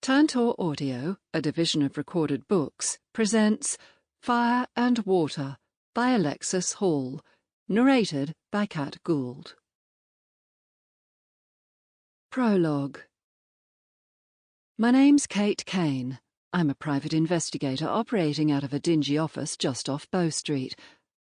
Tantor Audio, a division of Recorded Books, presents Fire and Water by Alexis Hall, narrated by Gould. Prologue. My name's Kate Kane. I'm a private investigator operating out of a dingy office just off Bow Street.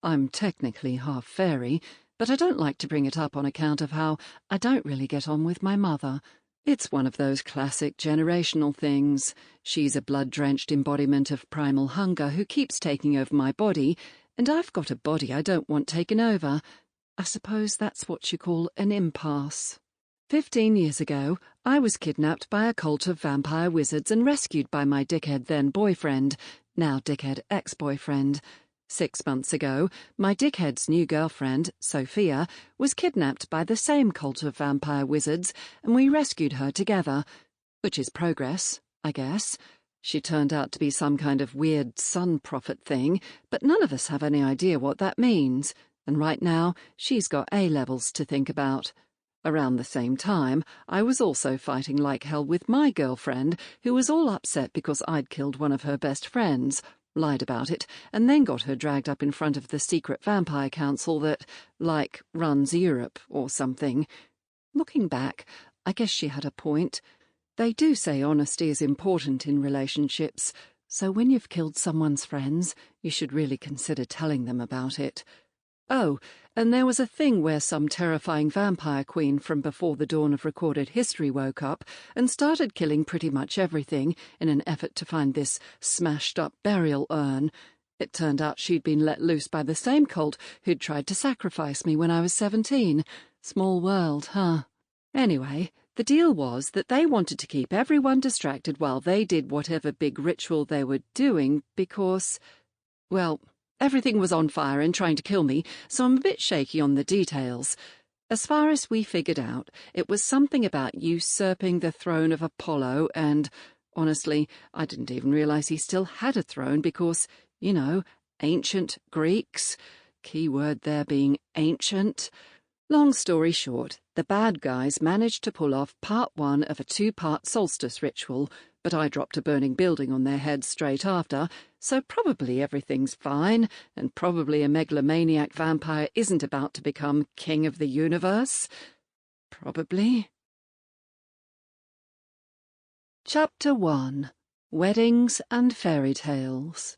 I'm technically half fairy, but I don't like to bring it up on account of how I don't really get on with my mother. It's one of those classic generational things. She's a blood-drenched embodiment of primal hunger who keeps taking over my body, and I've got a body I don't want taken over. I suppose that's what you call an impasse. 15 years ago, I was kidnapped by a cult of vampire wizards and rescued by my dickhead then-boyfriend, now dickhead ex-boyfriend. 6 months ago, my dickhead's new girlfriend, Sophia, was kidnapped by the same cult of vampire wizards, and we rescued her together. Which is progress, I guess. She turned out to be some kind of weird sun prophet thing, but none of us have any idea what that means, and right now she's got A-levels to think about. Around the same time, I was also fighting like hell with my girlfriend, who was all upset because I'd killed one of her best friends, lied about it, and then got her dragged up in front of the secret vampire council that, like, runs Europe or something. Looking back, I guess she had a point. They do say honesty is important in relationships, so when you've killed someone's friends, you should really consider telling them about it. Oh, and there was a thing where some terrifying vampire queen from before the dawn of recorded history woke up and started killing pretty much everything in an effort to find this smashed-up burial urn. It turned out she'd been let loose by the same cult who'd tried to sacrifice me when I was 17. Small world, huh? Anyway, the deal was that they wanted to keep everyone distracted while they did whatever big ritual they were doing because, well, everything was on fire and trying to kill me, so I'm a bit shaky on the details. As far as we figured out, it was something about usurping the throne of Apollo and, honestly, I didn't even realize he still had a throne because, you know, ancient Greeks. Key word there being ancient. Long story short, the bad guys managed to pull off part 1 of a 2-part solstice ritual, but I dropped a burning building on their heads straight after, so probably everything's fine, and probably a megalomaniac vampire isn't about to become king of the universe. Probably. Chapter 1. Weddings and Fairy Tales.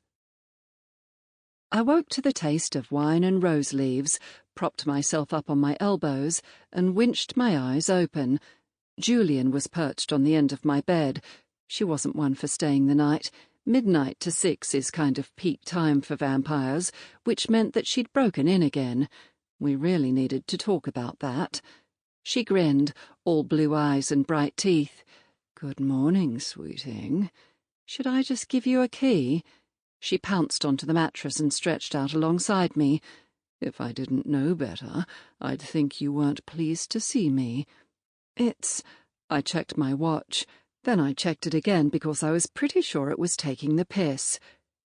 I woke to the taste of wine and rose leaves, propped myself up on my elbows, and winched my eyes open. Julian was perched on the end of my bed. She wasn't one for staying the night. Midnight to 6 is kind of peak time for vampires, which meant that she'd broken in again. We really needed to talk about that. She grinned, all blue eyes and bright teeth. "Good morning, sweeting. Should I just give you a key?" She pounced onto the mattress and stretched out alongside me. "If I didn't know better, I'd think you weren't pleased to see me. I checked my watch. Then I checked it again because I was pretty sure it was taking the piss.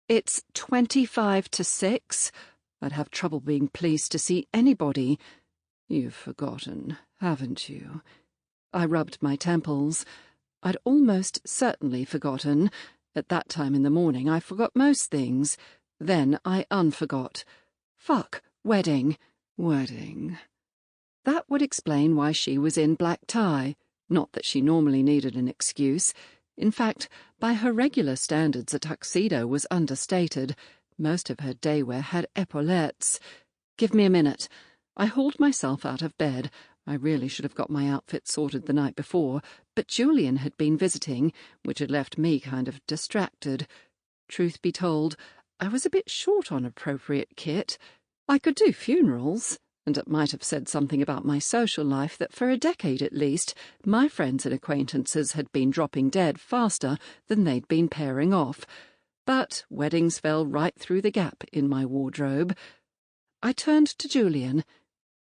"It's 25 to 6. I'd have trouble being pleased to see anybody." "You've forgotten, haven't you?" I rubbed my temples. I'd almost certainly forgotten. At that time in the morning I forgot most things. Then I unforgot. Fuck, wedding. Wedding. That would explain why she was in black tie. Not that she normally needed an excuse. In fact, by her regular standards, a tuxedo was understated. Most of her daywear had epaulettes. "Give me a minute." I hauled myself out of bed. I really should have got my outfit sorted the night before, but Julian had been visiting, which had left me kind of distracted. Truth be told, I was a bit short on appropriate kit. I could do funerals, and it might have said something about my social life that for a decade at least, my friends and acquaintances had been dropping dead faster than they'd been pairing off. But weddings fell right through the gap in my wardrobe. I turned to Julian.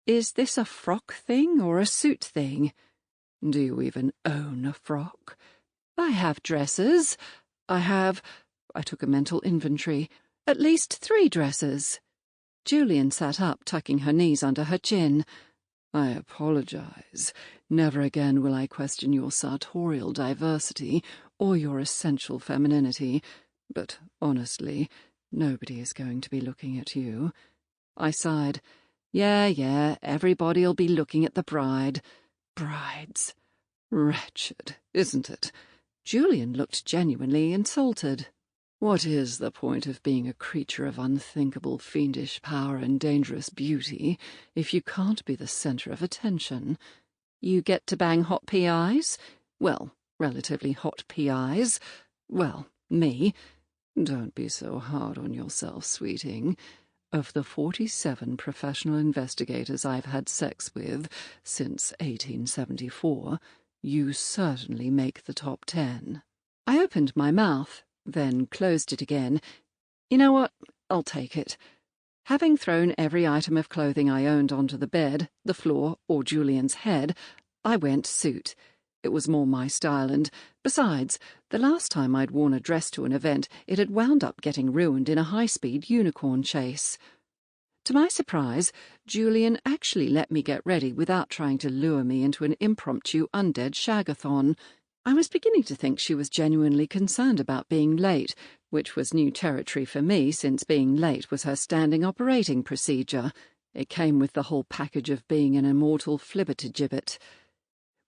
"Is this a frock thing or a suit thing?" "Do you even own a frock?" "I have dresses. I took a mental inventory. At least 3 dresses. Julian sat up, tucking her knees under her chin. "I apologize. Never again will I question your sartorial diversity or your essential femininity, but honestly, nobody is going to be looking at you. I sighed. Yeah, everybody'll be looking at the bride. Brides. Wretched, isn't it? Julian looked genuinely insulted. What is the point of being a creature of unthinkable fiendish power and dangerous beauty if you can't be the centre of attention? You get to bang hot PIs? Well, relatively hot PIs. Well, me. Don't be so hard on yourself, sweeting. Of the 47 professional investigators I've had sex with since 1874, you certainly make the top 10. I opened my mouth, then closed it again. You know what? I'll take it. Having thrown every item of clothing I owned onto the bed, the floor, or Julian's head, I went suit. It was more my style, and, besides, the last time I'd worn a dress to an event, it had wound up getting ruined in a high-speed unicorn chase. To my surprise, Julian actually let me get ready without trying to lure me into an impromptu undead shagathon. I was beginning to think she was genuinely concerned about being late, which was new territory for me since being late was her standing operating procedure. It came with the whole package of being an immortal flibbertigibbet.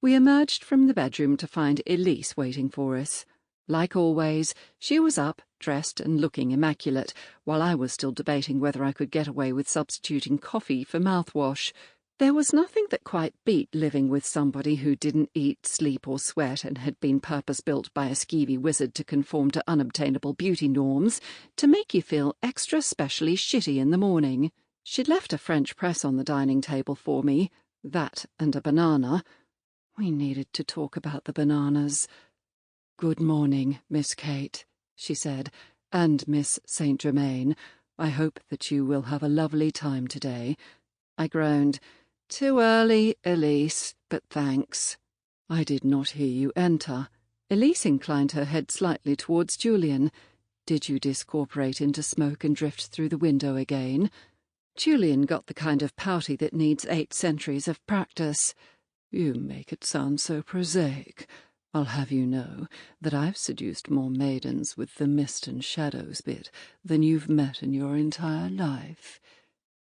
We emerged from the bedroom to find Elise waiting for us. Like always, she was up, dressed and looking immaculate, while I was still debating whether I could get away with substituting coffee for mouthwash. There was nothing that quite beat living with somebody who didn't eat, sleep or sweat and had been purpose-built by a skeevy wizard to conform to unobtainable beauty norms, to make you feel extra specially shitty in the morning. She'd left a French press on the dining table for me, that and a banana. We needed to talk about the bananas. "Good morning, Miss Kate," she said, "and Miss St. Germain. I hope that you will have a lovely time today." I groaned. "Too early, Elise, but thanks." "I did not hear you enter." Elise inclined her head slightly towards Julian. "Did you discorporate into smoke and drift through the window again?" Julian got the kind of pouty that needs 8 centuries of practice. "You make it sound so prosaic. I'll have you know that I've seduced more maidens with the mist and shadows bit than you've met in your entire life.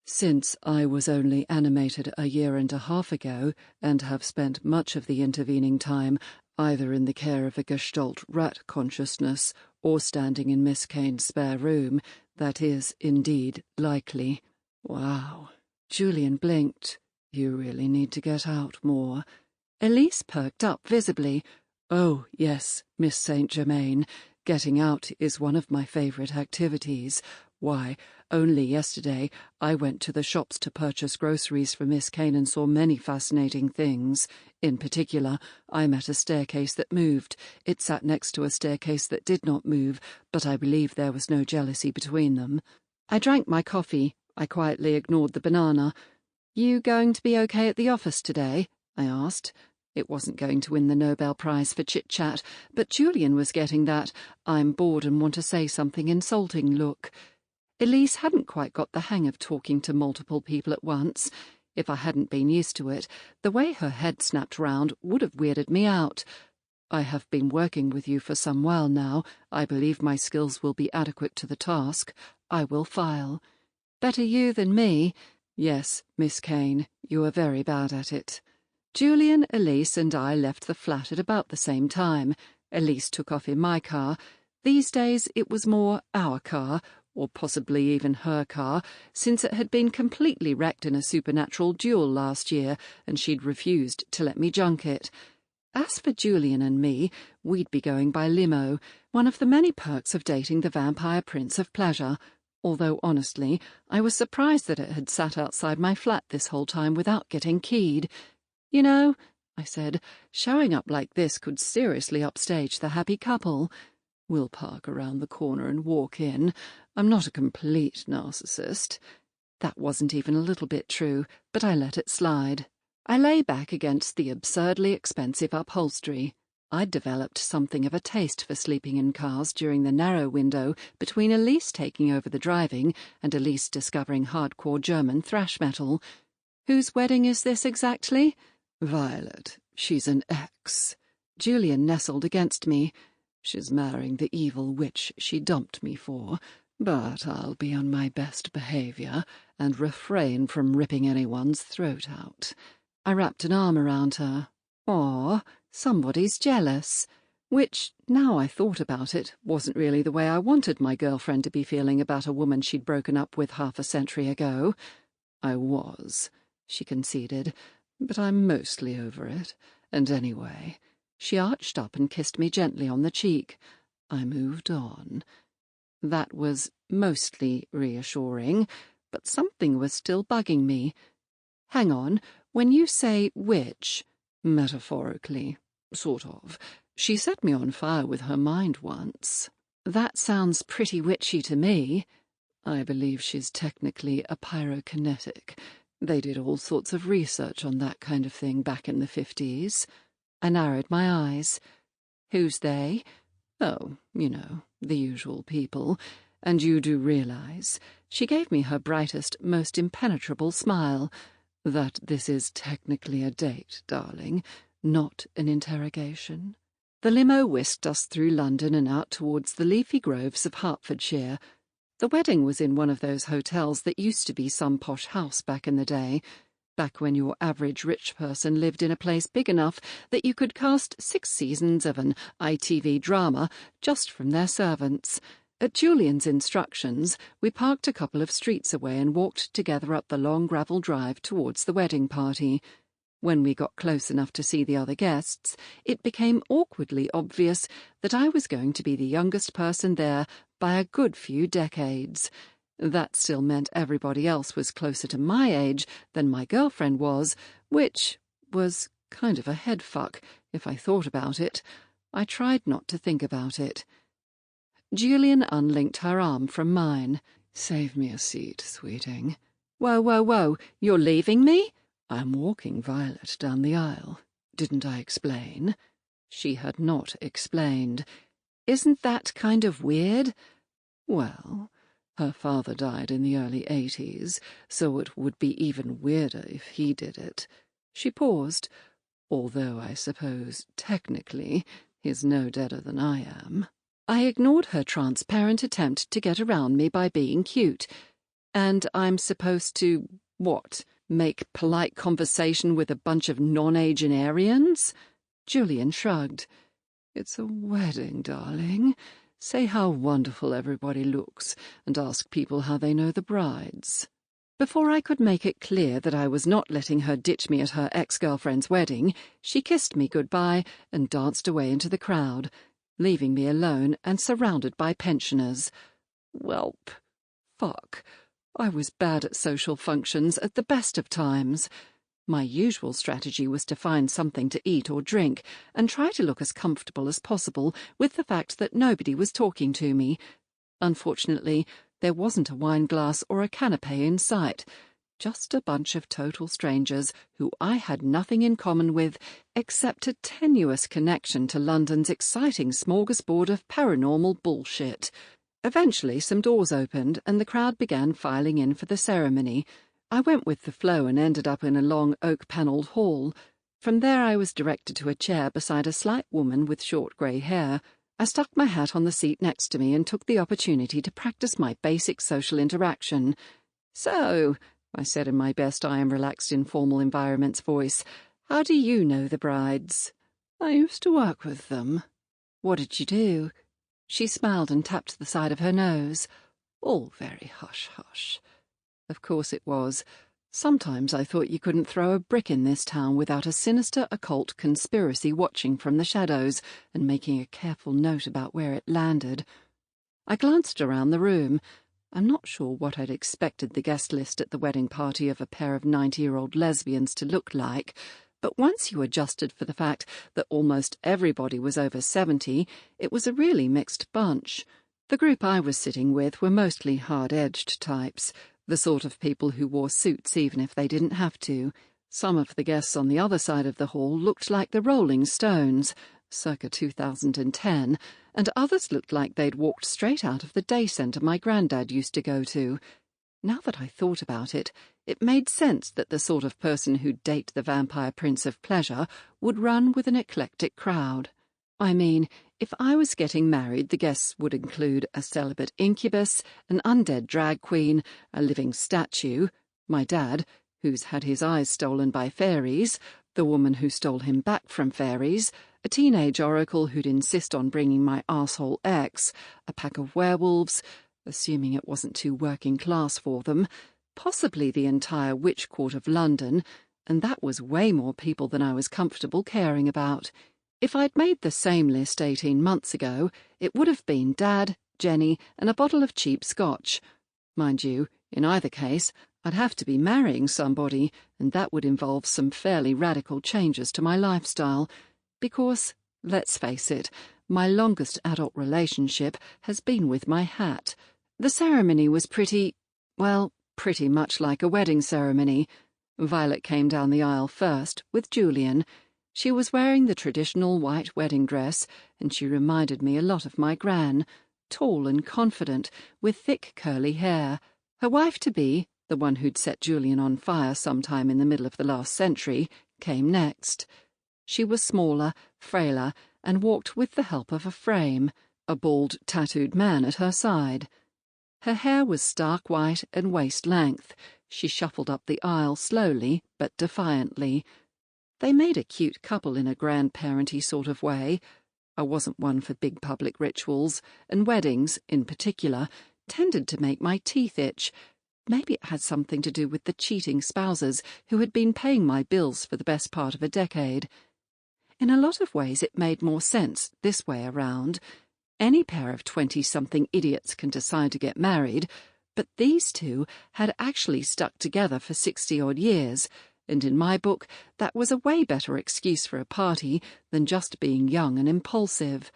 Since I was only animated a year and a half ago, and have spent much of the intervening time either in the care of a Gestalt rat consciousness or standing in Miss Kane's spare room, that is indeed likely." "Wow." Julian blinked. "You really need to get out more." Elise perked up visibly. "Oh, yes, Miss St. Germain. Getting out is one of my favourite activities. Why, only yesterday I went to the shops to purchase groceries for Miss Kane and saw many fascinating things. In particular, I met a staircase that moved. It sat next to a staircase that did not move, but I believe there was no jealousy between them." I drank my coffee. I quietly ignored the banana. "You going to be okay at the office today?" I asked. It wasn't going to win the Nobel Prize for chit-chat, but Julian was getting that "I'm bored and want to say something insulting" look. Elise hadn't quite got the hang of talking to multiple people at once. If I hadn't been used to it, the way her head snapped round would have weirded me out. "I have been working with you for some while now. I believe my skills will be adequate to the task. I will file." "Better you than me." "Yes, Miss Kane, you are very bad at it." Julian, Elise and I left the flat at about the same time. Elise took off in my car. These days it was more our car, or possibly even her car, since it had been completely wrecked in a supernatural duel last year, and she'd refused to let me junk it. As for Julian and me, we'd be going by limo, one of the many perks of dating the vampire prince of pleasure. Although, honestly, I was surprised that it had sat outside my flat this whole time without getting keyed. "You know," I said, "showing up like this could seriously upstage the happy couple. We'll park around the corner and walk in. I'm not a complete narcissist." That wasn't even a little bit true, but I let it slide. I lay back against the absurdly expensive upholstery. I'd developed something of a taste for sleeping in cars during the narrow window between Elise taking over the driving and Elise discovering hardcore German thrash metal. "Whose wedding is this exactly?" "Violet. She's an ex." Julian nestled against me. She's marrying the evil witch she dumped me for, but I'll be on my best behaviour and refrain from ripping anyone's throat out. I wrapped an arm around her. Or somebody's jealous. Which, now I thought about it, wasn't really the way I wanted my girlfriend to be feeling about a woman she'd broken up with half a century ago. I was, she conceded, but I'm mostly over it. And anyway, she arched up and kissed me gently on the cheek. I moved on. That was mostly reassuring, but something was still bugging me. Hang on, when you say witch, metaphorically, sort of, she set me on fire with her mind once. That sounds pretty witchy to me. I believe she's technically a pyrokinetic. They did all sorts of research on that kind of thing back in the 50s. I narrowed my eyes. Who's they? Oh, you know, the usual people. And you do realize, she gave me her brightest, most impenetrable smile, that this is technically a date, darling, not an interrogation. The limo whisked us through London and out towards the leafy groves of Hertfordshire. The wedding was in one of those hotels that used to be some posh house back in the day, back when your average rich person lived in a place big enough that you could cast 6 seasons of an ITV drama just from their servants. At Julian's instructions, we parked a couple of streets away and walked together up the long gravel drive towards the wedding party. When we got close enough to see the other guests, it became awkwardly obvious that I was going to be the youngest person there by a good few decades. That still meant everybody else was closer to my age than my girlfriend was, which was kind of a headfuck, if I thought about it. I tried not to think about it. Julian unlinked her arm from mine. "Save me a seat, sweeting." "Whoa, whoa, whoa, you're leaving me?" "I'm walking Violet down the aisle. Didn't I explain?" She had not explained. "Isn't that kind of weird?" "Well, her father died in the early 80s, so it would be even weirder if he did it." She paused. "Although I suppose, technically, he's no deader than I am." I ignored her transparent attempt to get around me by being cute. "And I'm supposed to, what, make polite conversation with a bunch of non-Agenarians?" Julian shrugged. "It's a wedding, darling. Say how wonderful everybody looks, and ask people how they know the brides." Before I could make it clear that I was not letting her ditch me at her ex-girlfriend's wedding, she kissed me goodbye and danced away into the crowd, leaving me alone and surrounded by pensioners. Welp. Fuck. I was bad at social functions at the best of times. My usual strategy was to find something to eat or drink and try to look as comfortable as possible with the fact that nobody was talking to me. Unfortunately, there wasn't a wine glass or a canapé in sight, just a bunch of total strangers who I had nothing in common with except a tenuous connection to London's exciting smorgasbord of paranormal bullshit. Eventually some doors opened and the crowd began filing in for the ceremony. I went with the flow and ended up in a long oak-panelled hall. From there I was directed to a chair beside a slight woman with short grey hair. I stuck my hat on the seat next to me and took the opportunity to practice my basic social interaction. "So," I said in my best I am relaxed in formal environments voice, "how do you know the brides?" "I used to work with them." "What did you do?" She smiled and tapped the side of her nose. "All very hush-hush." Of course it was. Sometimes I thought you couldn't throw a brick in this town without a sinister occult conspiracy watching from the shadows and making a careful note about where it landed. I glanced around the room. I'm not sure what I'd expected the guest list at the wedding party of a pair of 90-year-old lesbians to look like, but once you adjusted for the fact that almost everybody was over 70, it was a really mixed bunch. The group I was sitting with were mostly hard-edged types, the sort of people who wore suits even if they didn't have to. Some of the guests on the other side of the hall looked like the Rolling Stones, circa 2010, and others looked like they'd walked straight out of the day centre my granddad used to go to. Now that I thought about it, it made sense that the sort of person who'd date the vampire prince of pleasure would run with an eclectic crowd. I mean, if I was getting married, the guests would include a celibate incubus, an undead drag queen, a living statue, my dad, who's had his eyes stolen by fairies, the woman who stole him back from fairies, a teenage oracle who'd insist on bringing my arsehole ex, a pack of werewolves, assuming it wasn't too working class for them, possibly the entire witch court of London, and that was way more people than I was comfortable caring about. If I'd made the same list 18 months ago, it would have been Dad, Jenny, and a bottle of cheap scotch. Mind you, in either case, I'd have to be marrying somebody, and that would involve some fairly radical changes to my lifestyle, because, let's face it, my longest adult relationship has been with my hat. The ceremony was pretty much like a wedding ceremony. Violet came down the aisle first, with Julian. She was wearing the traditional white wedding dress, and she reminded me a lot of my gran, tall and confident, with thick curly hair. Her wife-to-be, the one who'd set Julian on fire sometime in the middle of the last century, came next. She was smaller, frailer, and walked with the help of a frame, a bald, tattooed man at her side. Her hair was stark white and waist-length. She shuffled up the aisle slowly but defiantly. They made a cute couple in a grandparenty sort of way. I wasn't one for big public rituals, and weddings, in particular, tended to make my teeth itch. Maybe it had something to do with the cheating spouses who had been paying my bills for the best part of a decade. In a lot of ways it made more sense this way around. Any pair of 20-something idiots can decide to get married, but these two had actually stuck together for 60-odd years, and in my book that was a way better excuse for a party than just being young and impulsive.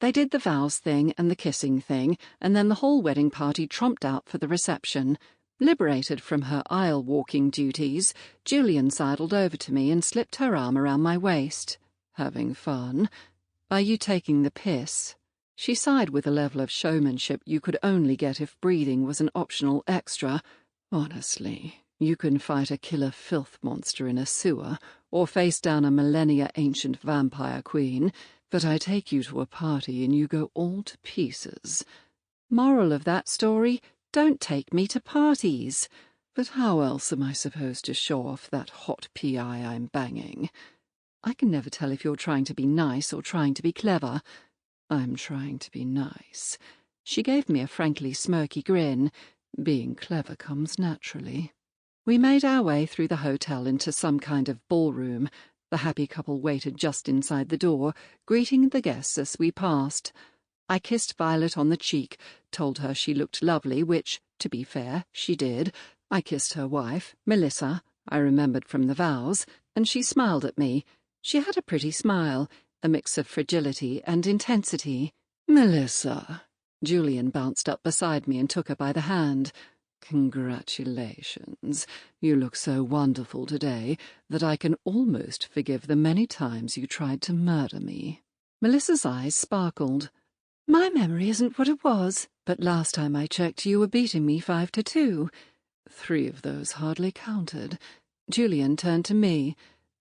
They did the vows thing and the kissing thing, and then the whole wedding party tromped out for the reception. Liberated from her aisle-walking duties, Julian sidled over to me and slipped her arm around my waist. "Having fun? Are you taking the piss?" She sighed with a level of showmanship you could only get if breathing was an optional extra. "Honestly, you can fight a killer filth monster in a sewer, or face down a millennia-ancient vampire queen, but I take you to a party and you go all to pieces. Moral of that story, don't take me to parties. But how else am I supposed to show off that hot PI I'm banging? I can never tell if you're trying to be nice or trying to be clever. I'm trying to be nice." She gave me a frankly smirky grin. Being clever comes naturally. We made our way through the hotel into some kind of ballroom. The happy couple waited just inside the door, greeting the guests as we passed. I kissed Violet on the cheek, told her she looked lovely, which, to be fair, she did. I kissed her wife, Melissa, I remembered from the vows, and she smiled at me. She had a pretty smile, a mix of fragility and intensity. "Melissa." Julian bounced up beside me and took her by the hand. "Congratulations. You look so wonderful today that I can almost forgive the many times you tried to murder me." Melissa's eyes sparkled. "My memory isn't what it was, but last time I checked you were beating me 5-2. 3 of those hardly counted." Julian turned to me.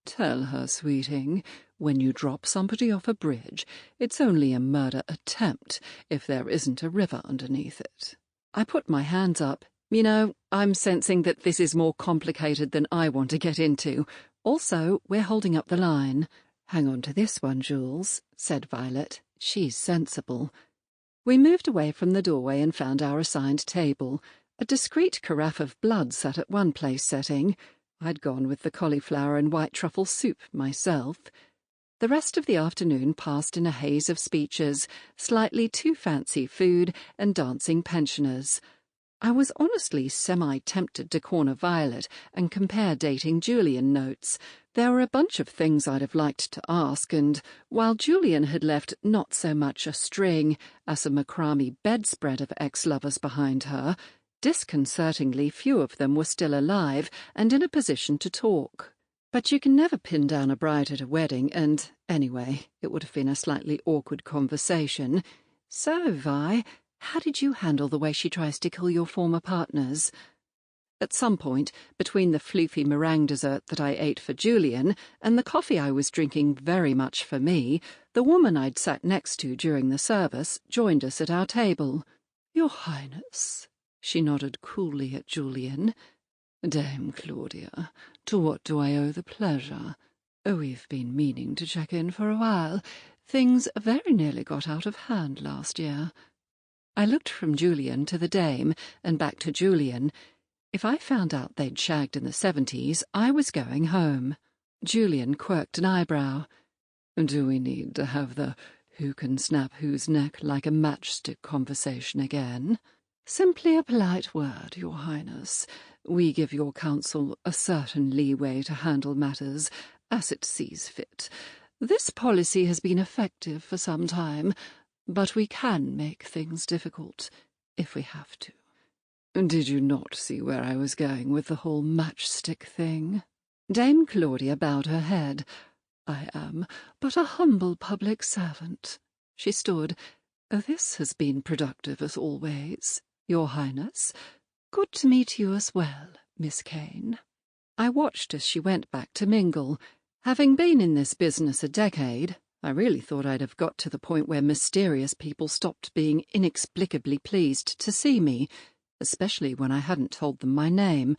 "Tell her, sweeting, when you drop somebody off a bridge, it's only a murder attempt if there isn't a river underneath it." I put my hands up. "You know, I'm sensing that this is more complicated than I want to get into. Also, we're holding up the line." "Hang on to this one, Jules," said Violet. "She's sensible." We moved away from the doorway and found our assigned table. A discreet carafe of blood sat at one place setting. I'd gone with the cauliflower and white truffle soup myself. The rest of the afternoon passed in a haze of speeches, slightly too fancy food, and dancing pensioners. I was honestly semi-tempted to corner Violet and compare dating Julian notes. There were a bunch of things I'd have liked to ask, and while Julian had left not so much a string as a macrame bedspread of ex-lovers behind her, disconcertingly few of them were still alive and in a position to talk. But you can never pin down a bride at a wedding, and, anyway, it would have been a slightly awkward conversation. "So, Vi, how did you handle the way she tries to kill your former partners?" At some point, between the floofy meringue dessert that I ate for Julian and the coffee I was drinking very much for me, the woman I'd sat next to during the service joined us at our table. "Your Highness," she nodded coolly at Julian. "Dame Claudia, to what do I owe the pleasure? We've been meaning to check in for a while. Things very nearly got out of hand last year." I looked from Julian to the dame and back to Julian. If I found out they'd shagged in the 70s, I was going home. Julian quirked an eyebrow. "Do we need to have the who can snap whose neck like a matchstick conversation again?" "Simply a polite word, Your Highness. We give your council a certain leeway to handle matters as it sees fit. This policy has been effective for some time, but we can make things difficult if we have to." "Did you not see where I was going with the whole matchstick thing?" Dame Claudia bowed her head. "I am but a humble public servant." She stood. "This has been productive as always, Your Highness. Good to meet you as well, Miss Kane." I watched as she went back to mingle. Having been in this business a decade, I really thought I'd have got to the point where mysterious people stopped being inexplicably pleased to see me, especially when I hadn't told them my name.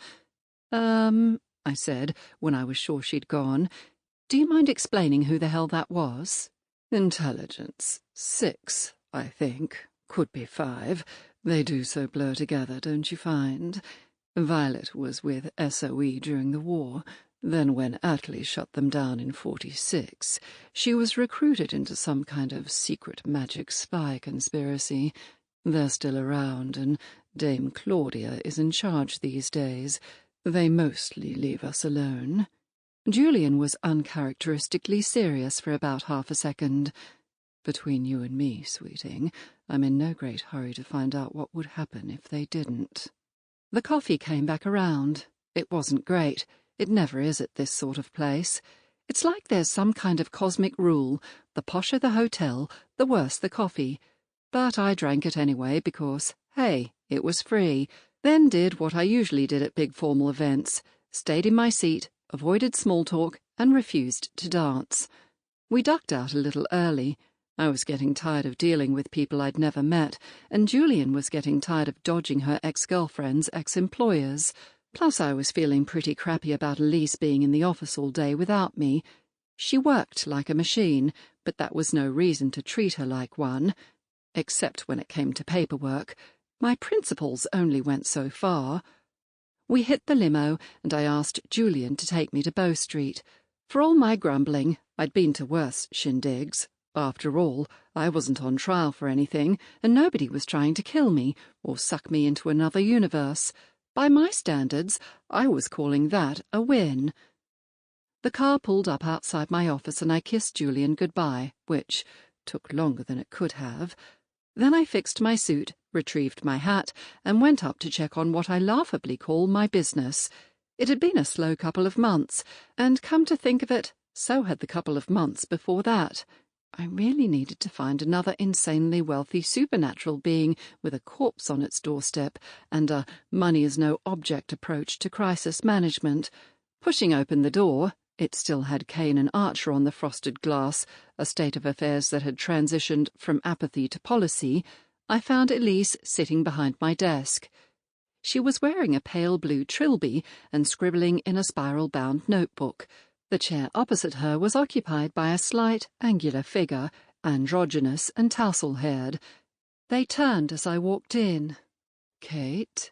I said, when I was sure she'd gone. "Do you mind explaining who the hell that was?" "Intelligence. 6, I think. Could be 5. They do so blur together, don't you find? Violet was with SOE during the war. Then when Atlee shut them down in 46, she was recruited into some kind of secret magic spy conspiracy. They're still around, and Dame Claudia is in charge these days. They mostly leave us alone." Julian was uncharacteristically serious for about half a second. "Between you and me, sweeting, I'm in no great hurry to find out what would happen if they didn't." The coffee came back around. It wasn't great. It never is at this sort of place. It's like there's some kind of cosmic rule. The posher the hotel, the worse the coffee. But I drank it anyway because, hey, it was free. Then did what I usually did at big formal events. Stayed in my seat, avoided small talk, and refused to dance. We ducked out a little early. I was getting tired of dealing with people I'd never met, and Julian was getting tired of dodging her ex-girlfriend's ex-employers. Plus I was feeling pretty crappy about Elise being in the office all day without me. She worked like a machine, but that was no reason to treat her like one. Except when it came to paperwork. My principles only went so far. We hit the limo, and I asked Julian to take me to Bow Street. For all my grumbling, I'd been to worse shindigs. After all, I wasn't on trial for anything, and nobody was trying to kill me or suck me into another universe. By my standards, I was calling that a win. The car pulled up outside my office and I kissed Julian goodbye, which took longer than it could have. Then I fixed my suit, retrieved my hat, and went up to check on what I laughably call my business. It had been a slow couple of months, and come to think of it, so had the couple of months before that. I really needed to find another insanely wealthy supernatural being with a corpse on its doorstep and a money-is-no-object approach to crisis management. Pushing open the door, it still had Kane and Archer on the frosted glass, a state of affairs that had transitioned from apathy to policy. I found Elise sitting behind my desk. She was wearing a pale blue trilby and scribbling in a spiral-bound notebook. The chair opposite her was occupied by a slight, angular figure, androgynous and tousle-haired. They turned as I walked in. "Kate?"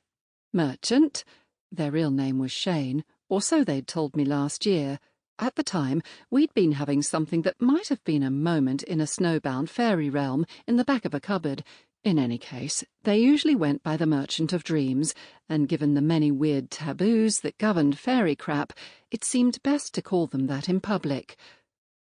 "Merchant." Their real name was Shane, or so they'd told me last year. At the time, we'd been having something that might have been a moment in a snowbound fairy realm in the back of a cupboard. In any case, they usually went by the Merchant of Dreams, and given the many weird taboos that governed fairy crap, it seemed best to call them that in public.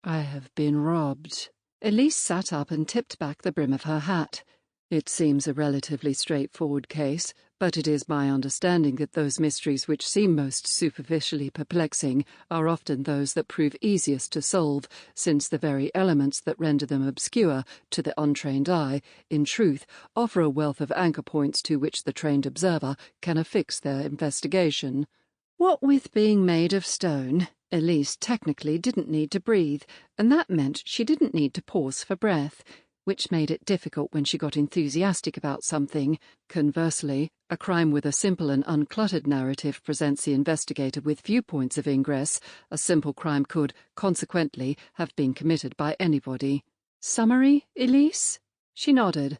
"I have been robbed." Elise sat up and tipped back the brim of her hat. "It seems a relatively straightforward case, but it is my understanding that those mysteries which seem most superficially perplexing are often those that prove easiest to solve, since the very elements that render them obscure to the untrained eye, in truth, offer a wealth of anchor points to which the trained observer can affix their investigation. What with being made of stone, Elise technically didn't need to breathe, and that meant she didn't need to pause for breath, which made it difficult when she got enthusiastic about something. Conversely, a crime with a simple and uncluttered narrative presents the investigator with few points of ingress. A simple crime could, consequently, have been committed by anybody. Summary, Elise? She nodded.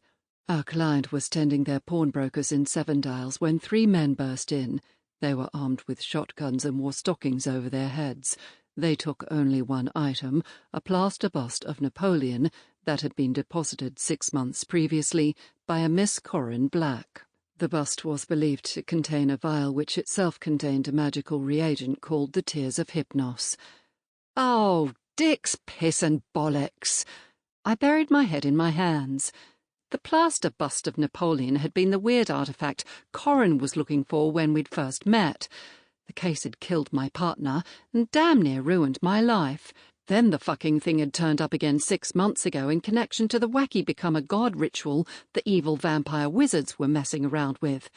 Our client was tending their pawnbrokers in Seven Dials when 3 men burst in. They were armed with shotguns and wore stockings over their heads. They took only one item, a plaster bust of Napoleon that had been deposited 6 months previously by a Miss Corin Black. The bust was believed to contain a vial which itself contained a magical reagent called the Tears of Hypnos. Oh, Dick's piss and bollocks! I buried my head in my hands. The plaster bust of Napoleon had been the weird artifact Corin was looking for when we'd first met. The case had killed my partner and damn near ruined my life. Then the fucking thing had turned up again 6 months ago in connection to the wacky become-a-god ritual the evil vampire wizards were messing around with.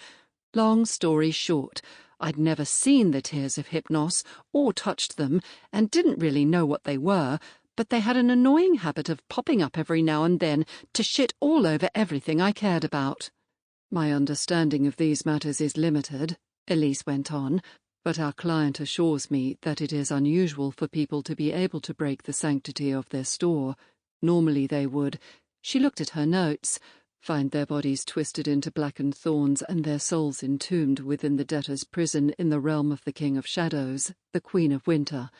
Long story short, I'd never seen the Tears of Hypnos or touched them and didn't really know what they were, but they had an annoying habit of popping up every now and then to shit all over everything I cared about. My understanding of these matters is limited, Elise went on, but our client assures me that it is unusual for people to be able to break the sanctity of their store. Normally they would, she looked at her notes, find their bodies twisted into blackened thorns and their souls entombed within the debtor's prison in the realm of the King of Shadows, the Queen of Winter.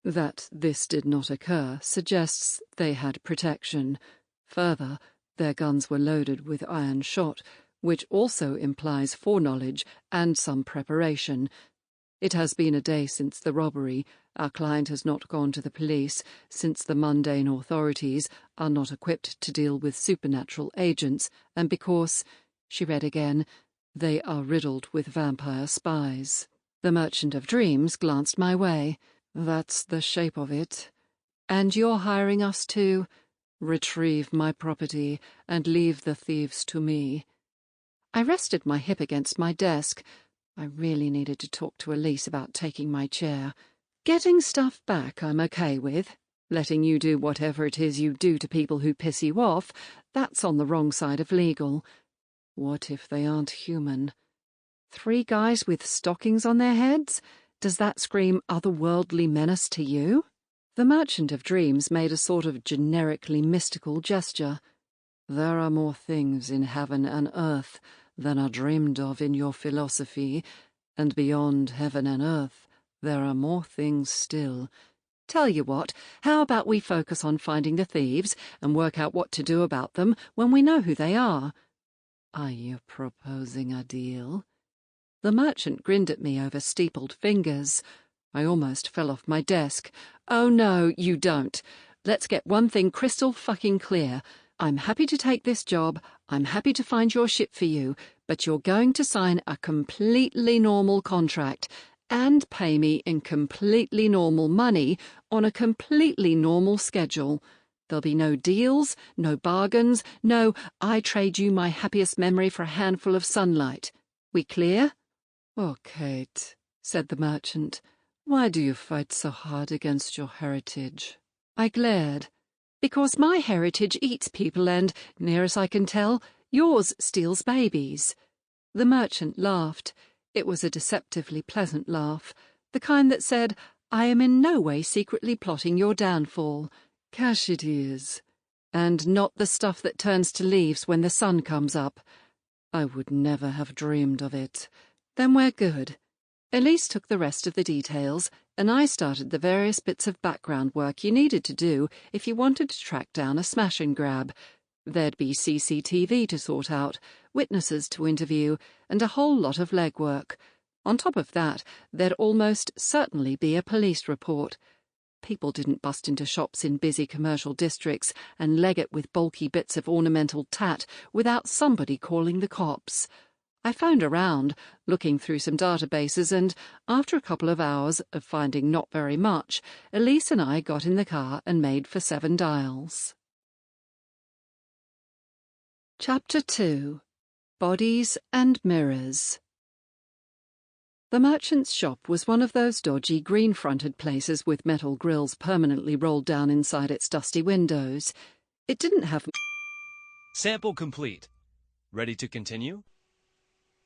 That this did not occur suggests they had protection. Further, their guns were loaded with iron shot, which also implies foreknowledge and some preparation. It has been a day since the robbery. Our client has not gone to the police, since the mundane authorities are not equipped to deal with supernatural agents, and because, she read again, they are riddled with vampire spies. The Merchant of Dreams glanced my way. That's the shape of it. And you're hiring us to retrieve my property and leave the thieves to me. I rested my hip against my desk. I really needed to talk to Elise about taking my chair. Getting stuff back I'm okay with. Letting you do whatever it is you do to people who piss you off, that's on the wrong side of legal. What if they aren't human? 3 guys with stockings on their heads? Does that scream otherworldly menace to you? The Merchant of Dreams made a sort of generically mystical gesture. There are more things in heaven and earth than are dreamed of in your philosophy, and beyond heaven and earth there are more things still. Tell you what, how about we focus on finding the thieves and work out what to do about them when we know who they are? Are you proposing a deal? The merchant grinned at me over steepled fingers. I almost fell off my desk. Oh no, you don't. Let's get one thing crystal fucking clear. I'm happy to take this job, I'm happy to find your shit for you, but you're going to sign a completely normal contract and pay me in completely normal money on a completely normal schedule. There'll be no deals, no bargains, no I trade you my happiest memory for a handful of sunlight. We clear? Oh, Kate, said the merchant, why do you fight so hard against your heritage? I glared. Because my heritage eats people and, near as I can tell, yours steals babies. The merchant laughed. It was a deceptively pleasant laugh, the kind that said, I am in no way secretly plotting your downfall. Cash it is, and not the stuff that turns to leaves when the sun comes up. I would never have dreamed of it. Then we're good. Elise took the rest of the details, and I started the various bits of background work you needed to do if you wanted to track down a smash and grab. There'd be CCTV to sort out, witnesses to interview, and a whole lot of legwork. On top of that, there'd almost certainly be a police report. People didn't bust into shops in busy commercial districts and leg it with bulky bits of ornamental tat without somebody calling the cops. I phoned around, looking through some databases, and after a couple of hours of finding not very much, Elise and I got in the car and made for 7 Dials. Chapter 2. Bodies and Mirrors. The merchant's shop was one of those dodgy green-fronted places with metal grills permanently rolled down inside its dusty windows. It didn't have... Sample complete. Ready to continue?